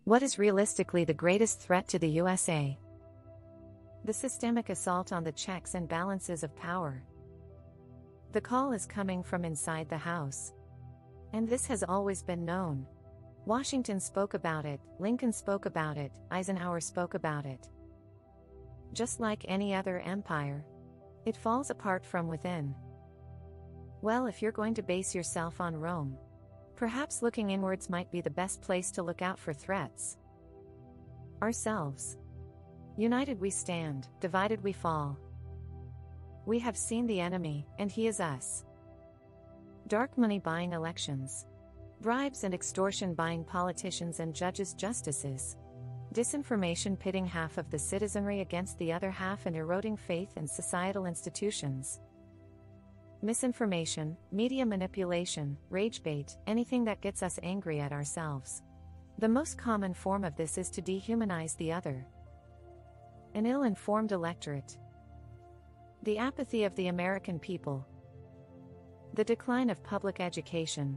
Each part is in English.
What is realistically the greatest threat to the USA? The systemic assault on the checks and balances of power. The call is coming from inside the House. And this has always been known. Washington spoke about it, Lincoln spoke about it, Eisenhower spoke about it. Just like any other empire, it falls apart from within. Well, if you're going to base yourself on Rome, perhaps looking inwards might be the best place to look out for threats. Ourselves. United we stand, divided we fall. We have seen the enemy, and he is us. Dark money buying elections. Bribes and extortion buying politicians and judges, justices. Disinformation pitting half of the citizenry against the other half and eroding faith in societal institutions. Misinformation, media manipulation, rage bait, anything that gets us angry at ourselves. The most common form of this is to dehumanize the other. An ill-informed electorate. The apathy of the American people. The decline of public education.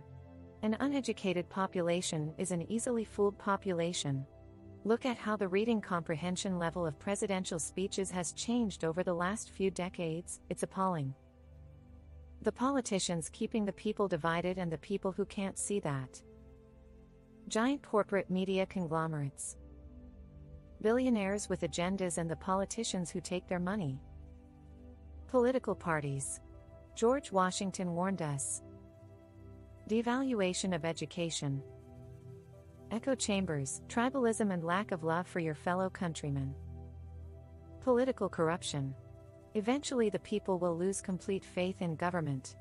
An uneducated population is an easily fooled population. Look at how the reading comprehension level of presidential speeches has changed over the last few decades, it's appalling. The politicians keeping the people divided and the people who can't see that. Giant corporate media conglomerates. Billionaires with agendas and the politicians who take their money. Political parties. George Washington warned us. Devaluation of education. Echo chambers, tribalism and lack of love for your fellow countrymen. Political corruption. Eventually the people will lose complete faith in government.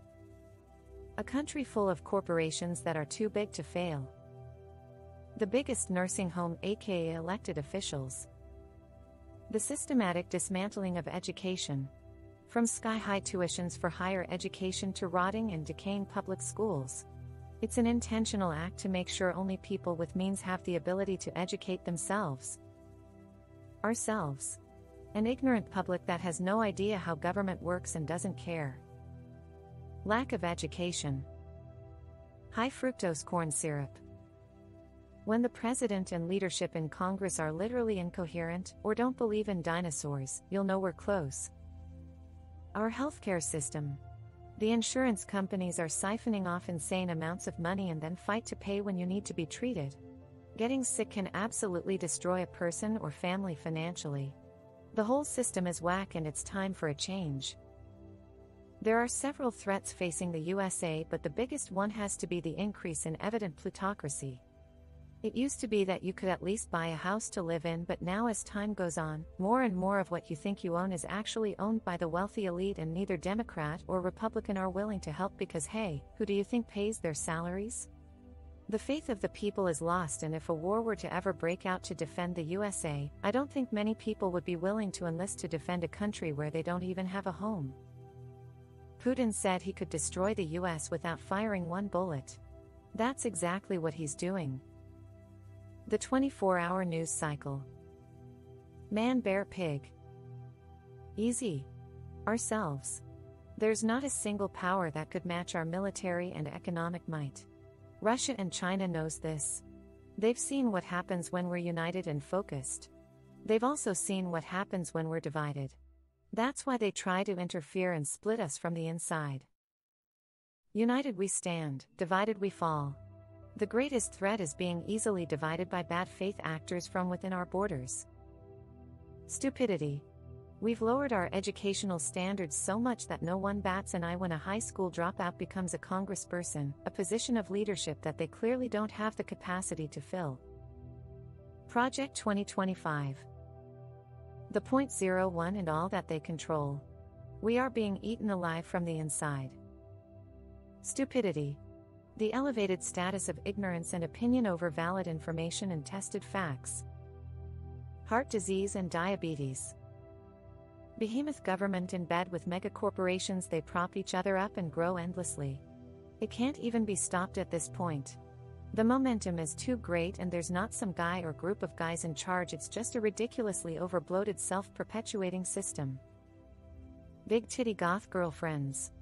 A country full of corporations that are too big to fail. The biggest nursing home, aka elected officials. The systematic dismantling of education. From sky-high tuitions for higher education to rotting and decaying public schools. It's an intentional act to make sure only people with means have the ability to educate themselves. Ourselves. An ignorant public that has no idea how government works and doesn't care. Lack of education. High fructose corn syrup. When the president and leadership in Congress are literally incoherent or don't believe in dinosaurs, you'll know we're close. Our healthcare system. The insurance companies are siphoning off insane amounts of money and then fight to pay when you need to be treated. Getting sick can absolutely destroy a person or family financially. The whole system is whack and it's time for a change. There are several threats facing the USA, but the biggest one has to be the increase in evident plutocracy. It used to be that you could at least buy a house to live in, but now as time goes on, more and more of what you think you own is actually owned by the wealthy elite, and neither Democrat or Republican are willing to help because hey, who do you think pays their salaries? The faith of the people is lost, and if a war were to ever break out to defend the USA, I don't think many people would be willing to enlist to defend a country where they don't even have a home. Putin said he could destroy the US without firing one bullet. That's exactly what he's doing. The 24-hour news cycle. Man, bear, pig. Easy. Ourselves. There's not a single power that could match our military and economic might. Russia and China knows this. They've seen what happens when we're united and focused. They've also seen what happens when we're divided. That's why they try to interfere and split us from the inside. United we stand, divided we fall. The greatest threat is being easily divided by bad faith actors from within our borders. Stupidity. We've lowered our educational standards so much that no one bats an eye when a high school dropout becomes a congressperson, a position of leadership that they clearly don't have the capacity to fill. Project 2025. The .01 and all that they control. We are being eaten alive from the inside. Stupidity. The elevated status of ignorance and opinion over valid information and tested facts. Heart disease and diabetes. Behemoth government in bed with megacorporations, they prop each other up and grow endlessly. It can't even be stopped at this point. The momentum is too great, and there's not some guy or group of guys in charge, it's just a ridiculously over-bloated self-perpetuating system. Big titty goth girlfriends.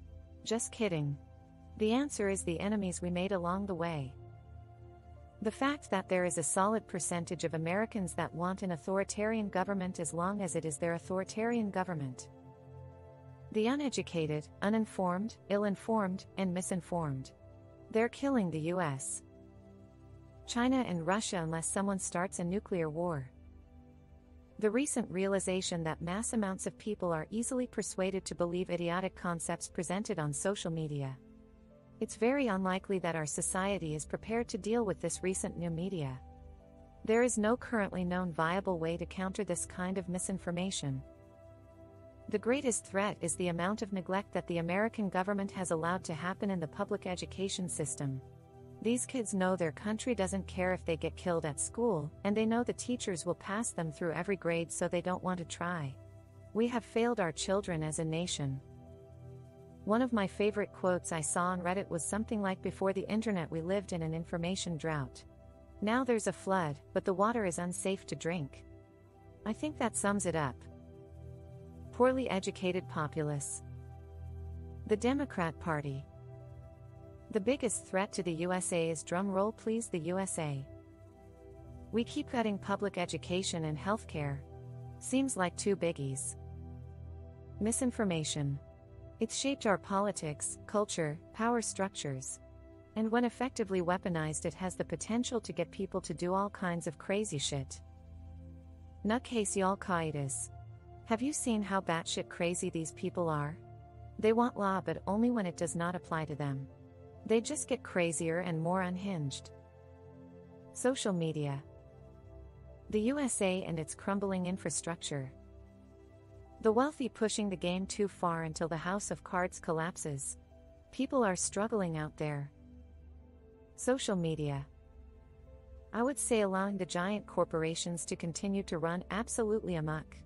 Just kidding. The answer is the enemies we made along the way. The fact that there is a solid percentage of Americans that want an authoritarian government as long as it is their authoritarian government. The uneducated, uninformed, ill-informed, and misinformed. They're killing the US, China and Russia unless someone starts a nuclear war. The recent realization that mass amounts of people are easily persuaded to believe idiotic concepts presented on social media. It's very unlikely that our society is prepared to deal with this recent new media. There is no currently known viable way to counter this kind of misinformation. The greatest threat is the amount of neglect that the American government has allowed to happen in the public education system. These kids know their country doesn't care if they get killed at school, and they know the teachers will pass them through every grade, so they don't want to try. We have failed our children as a nation. One of my favorite quotes I saw on Reddit was something like, "Before the internet we lived in an information drought. Now there's a flood, but the water is unsafe to drink." I think that sums it up. Poorly educated populace. The Democrat Party. The biggest threat to the USA is, drum roll please, the USA. We keep cutting public education and healthcare. Seems like two biggies. Misinformation. It's shaped our politics, culture, power structures. And when effectively weaponized, it has the potential to get people to do all kinds of crazy shit. Nutcase Al-Qaedas. Have you seen how batshit crazy these people are? They want law, but only when it does not apply to them. They just get crazier and more unhinged. Social media. The USA and its crumbling infrastructure. The wealthy pushing the game too far until the house of cards collapses. People are struggling out there. Social media. I would say allowing the giant corporations to continue to run absolutely amok.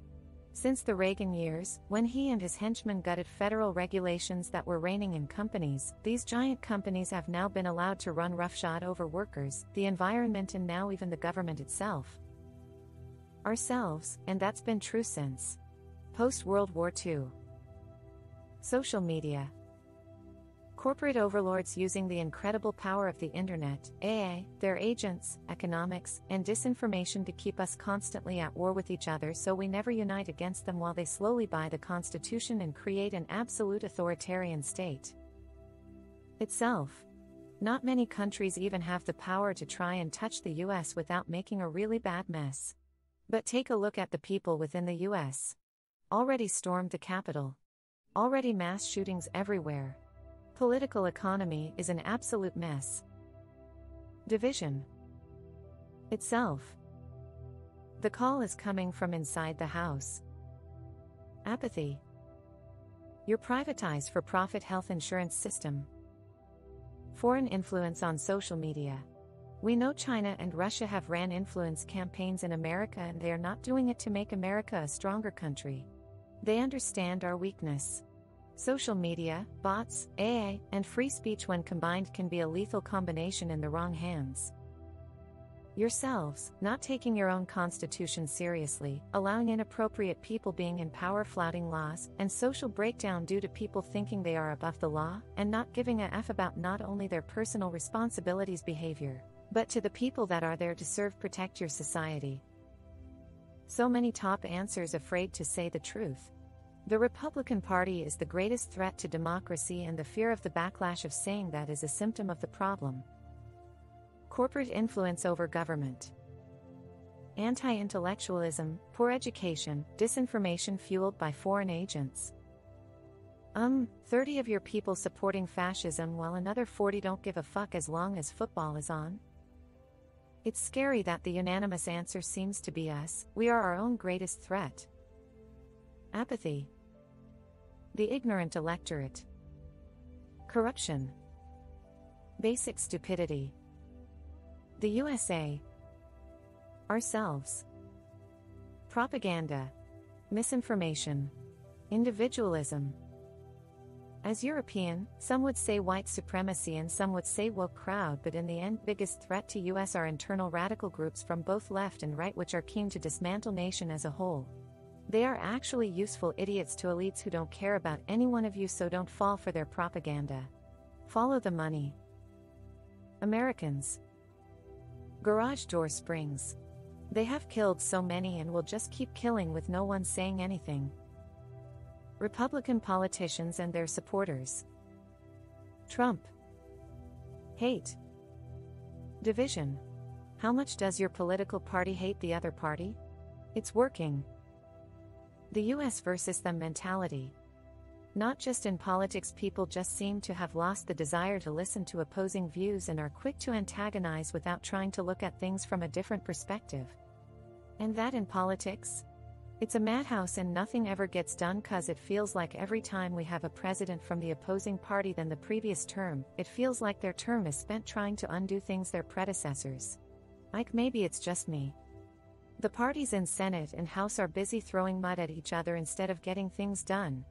Since the Reagan years, when he and his henchmen gutted federal regulations that were reigning in companies, these giant companies have now been allowed to run roughshod over workers, the environment, and now even the government itself. Ourselves, and that's been true since post-World War II. Social media. Corporate overlords using the incredible power of the internet, AI, their agents, economics, and disinformation to keep us constantly at war with each other, so we never unite against them, while they slowly buy the Constitution and create an absolute authoritarian state itself. Not many countries even have the power to try and touch the US without making a really bad mess. But take a look at the people within the US. Already stormed the Capitol. Already mass shootings everywhere. Political economy is an absolute mess. Division itself. The call is coming from inside the house. Apathy. Your privatized for-profit health insurance system. Foreign influence on social media. We know China and Russia have ran influence campaigns in America, and they are not doing it to make America a stronger country. They understand our weakness. Social media, bots, AI, and free speech when combined can be a lethal combination in the wrong hands. Yourselves, not taking your own constitution seriously, allowing inappropriate people being in power, flouting laws, and social breakdown due to people thinking they are above the law, and not giving a F about not only their personal responsibilities behavior, but to the people that are there to serve, protect your society. So many top answers afraid to say the truth. The Republican Party is the greatest threat to democracy, and the fear of the backlash of saying that is a symptom of the problem. Corporate influence over government. Anti-intellectualism, poor education, disinformation fueled by foreign agents. 30 of your people supporting fascism while another 40 don't give a fuck as long as football is on. It's scary that the unanimous answer seems to be us. We are our own greatest threat. Apathy. The ignorant electorate. Corruption. Basic stupidity. The USA. Ourselves. Propaganda. Misinformation. Individualism. As European, some would say white supremacy and some would say woke crowd, but in the end, biggest threat to US are internal radical groups from both left and right which are keen to dismantle nation as a whole. They are actually useful idiots to elites who don't care about any one of you, so don't fall for their propaganda. Follow the money. Americans. Garage door springs. They have killed so many and will just keep killing with no one saying anything. Republican politicians and their supporters. Trump. Hate. Division. How much does your political party hate the other party? It's working. The US versus them mentality. Not just in politics, people just seem to have lost the desire to listen to opposing views and are quick to antagonize without trying to look at things from a different perspective. And that in politics? It's a madhouse and nothing ever gets done cause it feels like every time we have a president from the opposing party than the previous term, it feels like their term is spent trying to undo things their predecessors. Like maybe it's just me. The parties in Senate and House are busy throwing mud at each other instead of getting things done.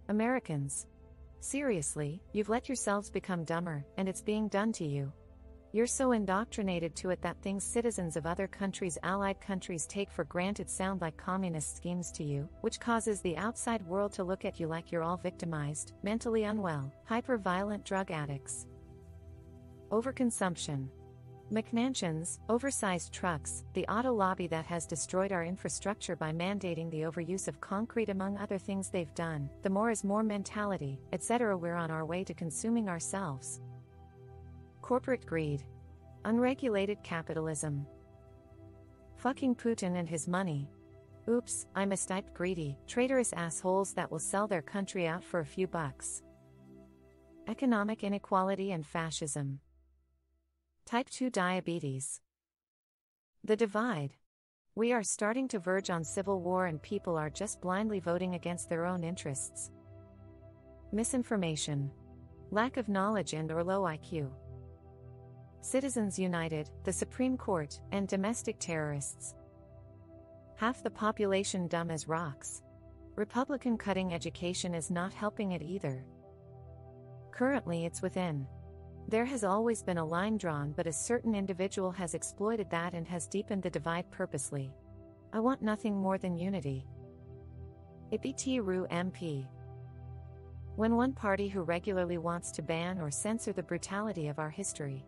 Americans. Seriously, you've let yourselves become dumber, and it's being done to you. You're so indoctrinated to it that things citizens of other countries, allied countries, take for granted sound like communist schemes to you, which causes the outside world to look at you like you're all victimized, mentally unwell, hyper-violent drug addicts. Overconsumption. McMansions, oversized trucks, the auto lobby that has destroyed our infrastructure by mandating the overuse of concrete among other things they've done, the more is more mentality, etc. We're on our way to consuming ourselves. Corporate greed. Unregulated capitalism. Fucking Putin and his money. Oops, I mistyped greedy, traitorous assholes that will sell their country out for a few bucks. Economic inequality and fascism. Type 2 diabetes. The divide. We are starting to verge on civil war and people are just blindly voting against their own interests. Misinformation. Lack of knowledge and/or low IQ. Citizens United, the Supreme Court, and domestic terrorists. Half the population dumb as rocks. Republican cutting education is not helping it either. Currently it's within. There has always been a line drawn, but a certain individual has exploited that and has deepened the divide purposely. I want nothing more than unity. Ibitiru MP. When one party who regularly wants to ban or censor the brutality of our history,